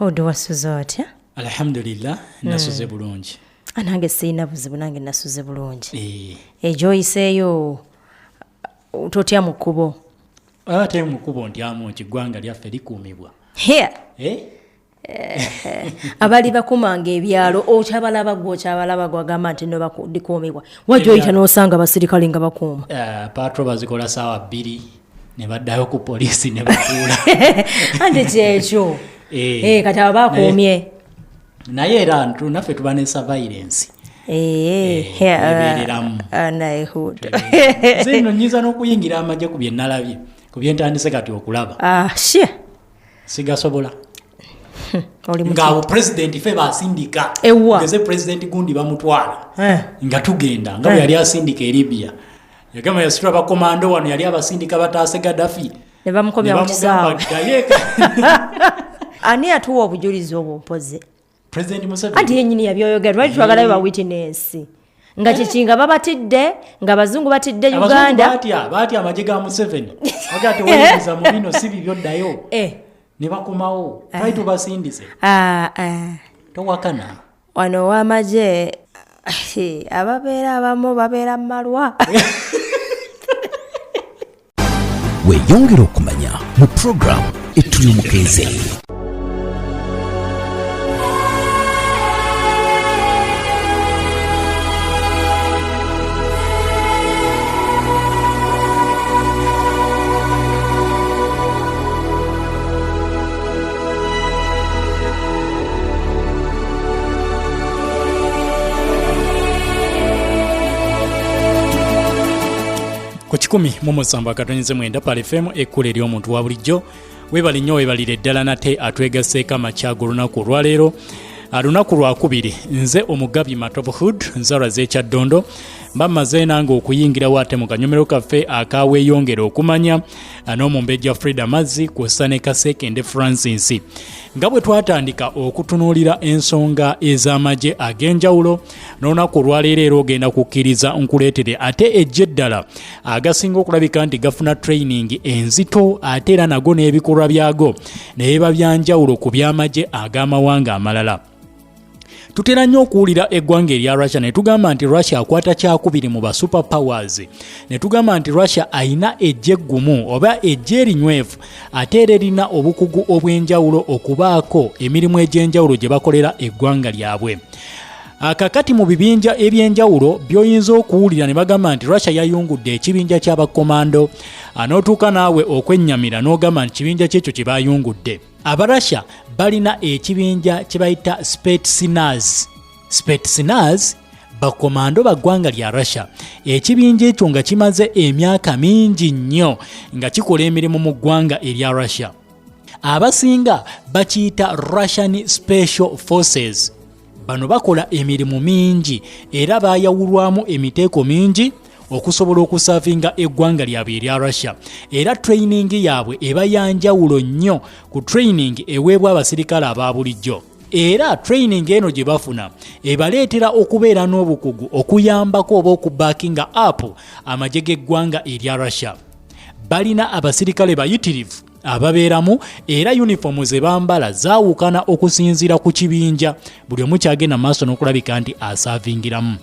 Odo wasuze otya? Alhamdulillah, nasuze bulungi. Anange sina buzibu nange nasuze bulungi. Ejoyiseeyo totya mu kkubo. Ate mu kkubo ntyamu ekigwanga lyaffe likuumibwa. Abali bakumanga ebyalo okyabalaba gwagamba nti no bakuumibwa. Wajoyita n'osanga abasirikale nga bakuuma. Patro bazikola ssaawa 2 ne baddayo ku poliisi ne batuula. Ante kyekyo. Kati abo bakuumye. Naye era naffe tuba ne surveillance. Zino nyiza n'okuyingira amagye ku bye nalabye, ku bye ntandise kati okulaba. Sigasobola. Nga president fe basindika. Ngeze president gundi bamutwala. Nga tugenda nga yali asindika Libya. Yagamba yasitula ba komando wano yali abasindika bataase Gaddafi. Ne bamukobya mu kisaawe. Ani atuwa obujulizi obwo mpoze? President Museveni. Ati yenyini yabyoyogera lwaki twagala ba witness. Nga kikinga babatidde, nga bazungu batidde Uganda. Batya amajega Museveni. Wakati weyiza mu bino sibi byoddayo. Ne bakomawo. Twali tubasindise. Towakana. Wano wamaje ababeera abamu babeera malwa. Weyongere okumanya mu program ETTU y'omukeeze. Ku 107.9 Pale FM ekkule ly'omuntu wa bulijjo webali nnyo webalire ddala nate atwegaseeko amakyago olunaku olwaleero lunaku lwakubiri nze omugabi MATOVU nzalwa z'ekyaddondo mbamaze nange okuyingirawo ate mu kanyomero kaffe akaweeyongere okumanya n'omumbejja Frida Mazzi kw'ossa ne Kasekende Francis nga bwe twatandika okutunuulira ensonga ez'amagye ag'enjawulo n'olunaku olwaleero era ogenda kukkiriza nkuleetere ate ejje ddala agasinga okulabika nti gafuna training enzito ate era nago n'ebikolwa byago ne biba byanjawulo ku by'amagye ag'amawanga amalala. Tutera nnyo okuwulira eggwanga erya Russia ne tugamba nti Russia akwata kyakubiri mu ba super powers ne tugamba nti Russia ayina ejje ggumu oba ejje erinywevu ate era erina obukugu obw'enjawulo okubaako emirimu egy'enjawulo gye bakolera eggwanga lyabwe. Kakati mu bibinja ebyenjawulo by'oyinza okuwulira ne bagamba nti Russia yayungudde ekibinja ky'abakomando n'otuuka naawe okwennyamira n'ogamba nti kibinja kyekyo kye bayungudde. Abarussia balina ekibinja kye bayita SPETSNAZ. SPETSNAZ bakomando baggwanga lya Russia. Ekibinja ekyo nga kimaze emyaka mingi nnyo nga kikola emirimu mu ggwanga erya Russia. Abasinga bakiyita Russian Special Forces. Bano bakola emirimu mingi era bayawulwamu emiteeko mingi okusobola okusavinga eggwanga lyabwe erya Russia. Era training yaabwe eba yanjawulo nnyo ku training eweebwa abasirikale aba bulijjo. Era training eno gye bafuna ebaleetera okubeera n'obukugu okuyambako oba okubackinga up amagye g'eggwanga erya Russia. Balina abasirikale bayitirivu ababeeramu era uniform ze bambala zaawukana okusinziira ku kibinja buli omu kyagenda maaso n'okulabika nti asaavingiramu.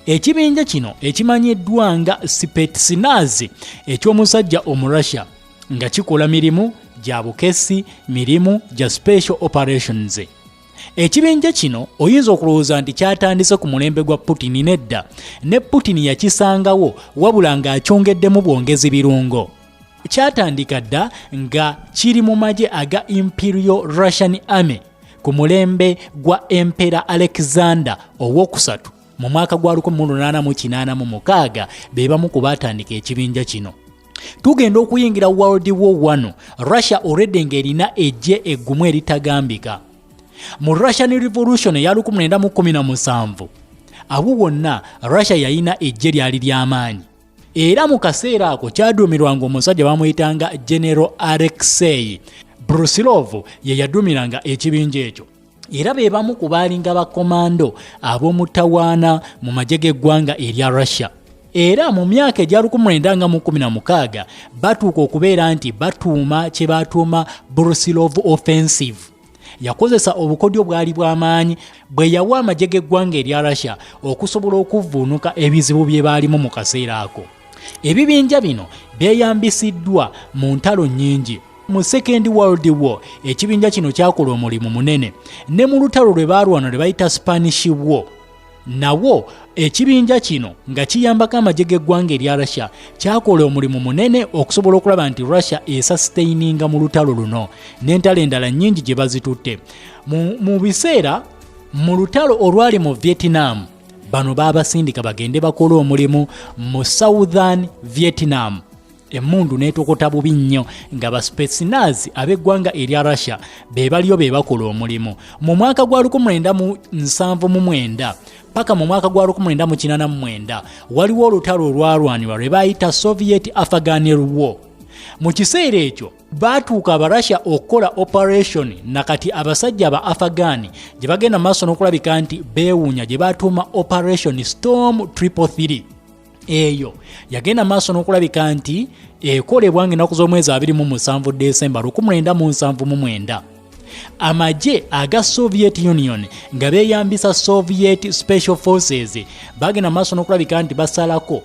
Ekibinja kino ekimanyiddwa nga SPETSNAZ eky'omusajja Omurussia nga kikola mirimu gya bukesi, mirimu gya special operations. Ekibinja kino oyinza okulowooza nti kyatandise ku mulembe gwa Putin nedda, ne Putin yakisangawo wabula ng'akyongeddemu bwongezi birungo. Kyatandika dda nga kiri mu magye aga Imperial Russian Army ku mulembe gwa Emperor Alexander III mu mwaka gwa 1886 be bamu ku baatandika ekibinja kino. Tugenda okuyingira World War I, Russia already ng'erina ejje eggumu eritagambika. Mu Russian Revolution eya 1917 abo bonna Russia yayina ejje lyali ly'amaanyi. Era mu kaseera ako kyaduumirwanga omusajja bamuyitanga General Alexei Brusilov ye yaduumiranga ekibinja ekyo. Era be bamu ku baalinga bakomando ab'omutawaana mu magye g'eggwanga erya Russia. Era mu myaka egya 1916 batuuka okubeera nti batuuma kye batuuma Brusilov Offensive. yakozesa obukodyo bwali bw'amaanyi bwe yawa amagye g'eggwanga erya Russia okusobola okuvvuunuka ebizibu bye baalimu mu kaseera ako. Ebibinja bino byeyambisiddwa mu ntalo nnyingi. Mu Second World War ekibinja kino kyakola omulimu munene, ne mu lutalo lwe baalwana lwe bayita Spanish War nawo ekibinja kino nga kiyambako amagye g'eggwanga erya Russia kyakola omulimu munene okusobola okulaba nti Russia esustaininga mu lutalo luno n'entalo endala nnyingi gye bazitutte. Mu biseera mu lutalo olwali mu Vietnam, bano baabasindika bagende bakole omulimu mu Southern Vietnam. Emmundu n'etokota bubi nnyo nga ba SPETSNAZ ab'eggwanga erya Russia be baliyo be bakola omulimu. Mu mwaka gwa 1979 paka mu mwaka gwa 1989 waliwo olutalo olwalwanirwa lwe baayita Soviet Afghan War. Mu kiseera ekyo baatuuka Abarussia okukola operation nakati abasajja aba Afghani gye bagenda maaso n'okulabika nti beewuunya gye baatuuma Operation Storm 333. Eyo yagenda maaso n'okulabika nti ekolebwa ng'ennaku z'omwezi 27 Desemba 1979. Amagye aga Soviet Union nga beeyambisa Soviet Special Forces bagenda maaso n'okulabika nti basalako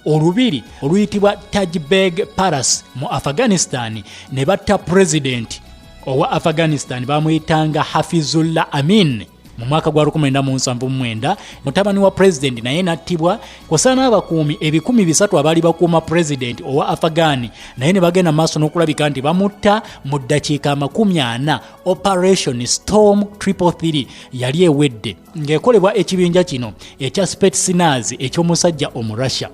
olubiri oluyitibwa Tajbeg Pass mu Afghanistan ne batta president owa Afghanistan bamuyitanga Hafizullah Amin mu mwaka gwa 1979. Mutabani wa president naye nattibwa kwosana abakuumi 300 abaali bakuuma president owa Afghani naye ne bagenda maaso n'okulabika nti bamutta mu ddakiika 40. Operation Storm 333 yali ewedde ng'ekolebwa ekibinja kino ekya SPETSNAZ eky'omusajja Omurussia.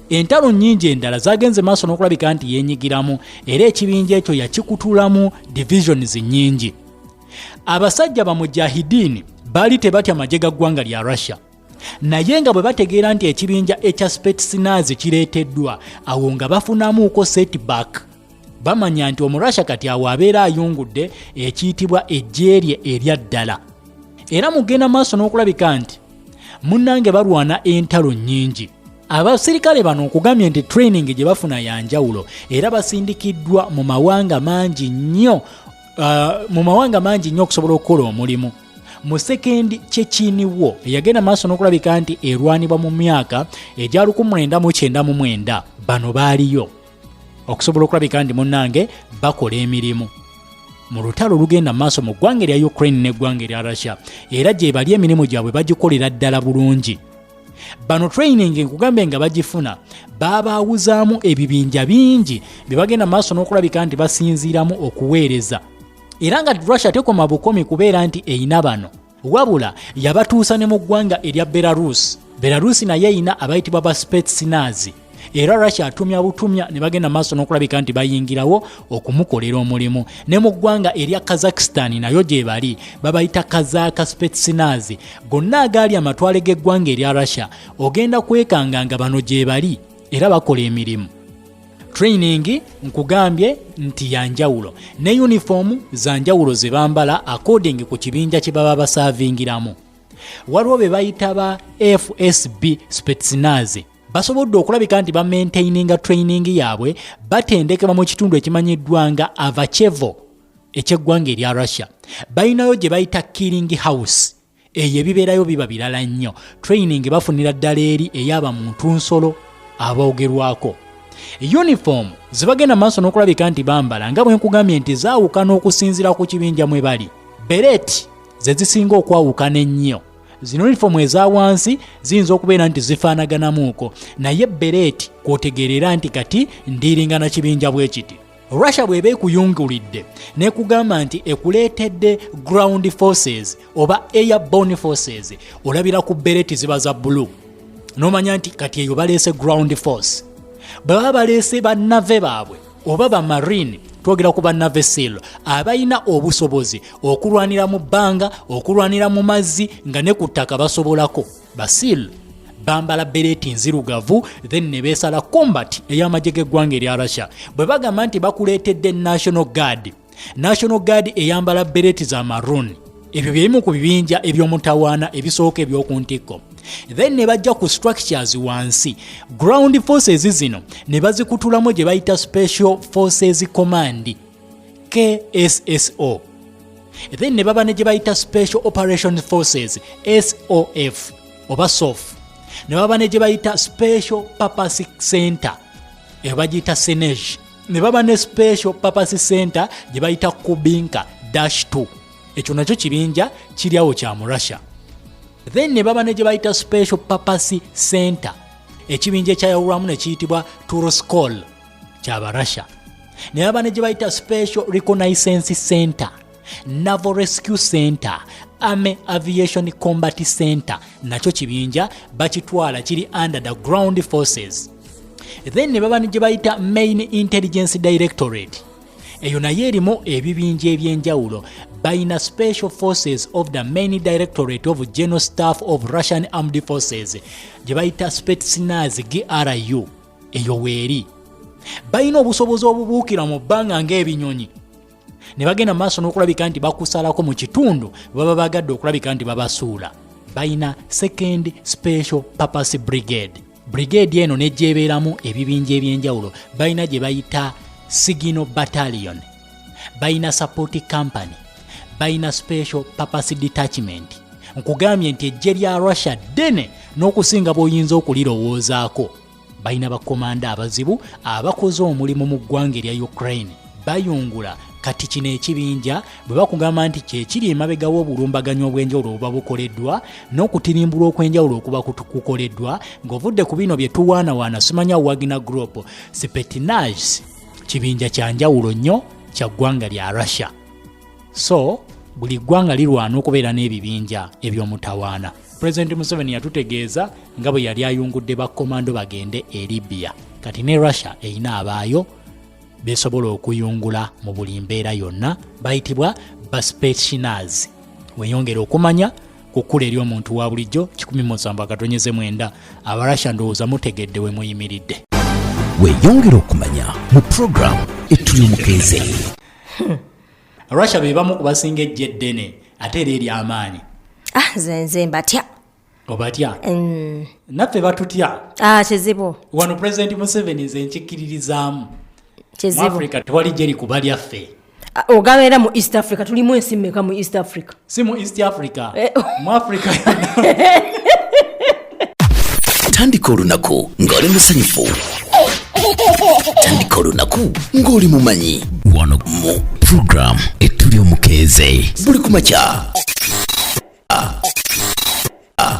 Entalo nnyingi endala zagenze maaso n'okulabika nti yeenyigiramu era ekibinja ekyo yakikutulamu divisions nnyingi. Abasajja bamujahidini baali tebatya amagye ga ggwanga lya Russia, naye nga bwe bategeera nti ekibinja ekya SPETSNAZ kireeteddwa awo nga bafunamuuko setback. Bamanya nti Omurussia kati awo abeera ayungudde ekiyitibwa ejje lye erya ddala. Era mugenda maaso n'okulabika nti munnange balwana entalo nnyingi. Abasirikale bano okugambye nti training gye bafuna ya njawulo era basindikiddwa mu mawanga mangi nnyo okusobola okukola omulimu. Mu Second Chechen War eyagenda maaso n'okulabika nti erwanibwa mu myaka egya 1999 bano baaliyo okusobola okulabika nti munnange bakola emirimu mu lutalo lugenda maaso mu ggwanga erya Ukraine n'eggwanga erya Russia era gye bali emirimu gyabwe bagikolera ddala bulungi. Bano training nkugambe nga bagifuna babaawuzaamu ebibinja bingi bye bagenda maaso n'okulabika nti basinziiramu okuweereza. Era nga Russia tekoma bukomi kubeera nti eyina bano, wabula yabatuusa ne mu ggwanga erya Belarus. Belarus naye eyina abayitibwa ba SPETSNAZ era Russia atumya butumya ne bagenda maaso n'okulabika nti bayingirawo okumukolera omulimu. Ne mu ggwanga erya Kazakhstan nayo gye bali babayita Kazaka SPETSNAZ. Gonna agaali amatwale g'eggwanga erya Russia ogenda kwekanga nga bano gye bali era bakola emirimu. Training nkugambye nti ya njawulo ne uniform za njawulo ze bambala according ku kibinja kye baba basaavingiramu. Waliwo be bayita ba FSB SPETSNAZ basobodde okulabika nti bamaintaininga training yaabwe batendekebwa mu kitundu ekimanyiddwa nga Avachevo eky'eggwanga erya Russia. Bayinayo gye bayita Killing House, eyo ebibeerayo biba birala nnyo. Training bafunira ddala eri eyaba muntu nsolo aboogerwako. Uniform zibagenda maaso n'okulabika nti bambala nga bwe nkugambye nti zaawukana okusinziira ku kibinja mwe bali. Beret ze zisinga okwawukana ennyo. Zino uniform eza wansi ziyinza okubeera nti zifaanaganamuuko, naye beret kwotegerera nti kati ndiringana kibinja bwe kiti. Russia bw'eba ekuyungulidde n'ekugamba nti ekuleetedde ground forces oba airborne forces, olabira ku beret ziba za blue. N'omanya nti kati eyo baleese ground force. Baba baleese bannave baabwe oba ba marine, twogera ku bannave seal abayina obusobozi okulwanira mu bbanga, okulwanira mu mazzi nga ne ku ttaka basobolako. Ba seal bambala bereti nzirugavu then ne beesala combat ey'amagye g'eggwanga erya Russia. Bwe bagamba nti bakuleetedde National Guard eyambala bereti za maroon. Ebyo byebimu ku bibinja eby'omutawaana ebisooka eby'oku ntikko. Then ne bajja ku structures wansi. Ground forces zino ne bazikutulamu gye bayita Special Forces Command KSSO. then ne baba ne gye bayita Special Operations Forces SOF oba SOF, ne baba ne gye bayita Special Purpose Center bagiyita SENEJ, ne baba ne Special Purpose Center gye bayita Kubinka -2, ekyo nakyo kibinja kiri awo kya mu Russia. Then ne baba ne gye bayita Special Purpose Center ekibinja ekyayawulwamu ne kiyitibwa Turoskol kyaba Russia. Ne baba ne gye bayita Special Reconnaissance Center, Naval Rescue Center, Army Aviation Combat Center, nakyo kibinja bakitwala kiri under the ground forces. Then ne baba ne gye bayita Main Intelligence Directorate, eyo naye erimu ebibinja ebyenjawulo. Bayina Special Forces of the Main Directorate of General Staff of Russian Armed Forces gye bayita SPETSNAZ GRU, eyo weeri. Bayina obusobozi obubuukira mu bbanga ng'ebinyonyi, ne bagenda maaso n'okulabika nti bakusalako mu kitundu baba bagadde okulabika nti babasuula. Bayina Second Special Purpose Brigade. Brigade eno nejjeebeeramu ebibinja ebyenjawulo. Bayina gye bayita Signal Battalion, bayina Support Company, bayina Special Purpose Detachment. Nkugambye nti ejje lya Russia ddene n'okusinga bw'oyinza okulirowoozaako. Bayina bakomanda abazibu abakoze omulimu mu ggwanga erya Ukraine. Bayungula kati kino ekibinja bwe bakugamba nti kyekiri emabega w'obulumbaganyo obw'enjawulo obuba bukoleddwa n'okutirimbula okw'enjawulo okuba kukoleddwa, ng'ovudde ku bino bye tuwaanawaana simanya Wagner Group, SPETSNAZ kibinja kya njawulo nnyo kya ggwanga lya Russia. So buli ggwanga lirwana okubeera n'ebibinja eby'omutawaana. President Museveni yatutegeeza nga bwe yali ayungudde bakkomando bagende e Libya. Kati ne Russia eyina abaayo besobola okuyungula mu buli mbeera yonna, bayitibwa ba SPETSNAZ. Weyongere okumanya ku kkula ery'omuntu wa bulijjo 17 Abarussia ndowooza mutegedde we muyimiridde. Weyongere okumanya mu program Ettuli Omukeeze. Russia be bamu ku basinga ejje ddene ate era ery'amaanyi. Nze mbatya. Obatya? Naffe batutya. Kizibu. Wano President Museveni nze nkikkiririzaamu. Kizibu. Mu Africa tewali gye likuba lyaffe. Ogamba era mu East Africa tulimu ensi mmeka mu East Africa? Si mu East Africa. Mu Africa yonna. Tandika olunaku ng'oli musanyufu. Tandika olunaku ng'oli mumanyi. Wano mu program Ettuli Omukeeze. Buli kumakya.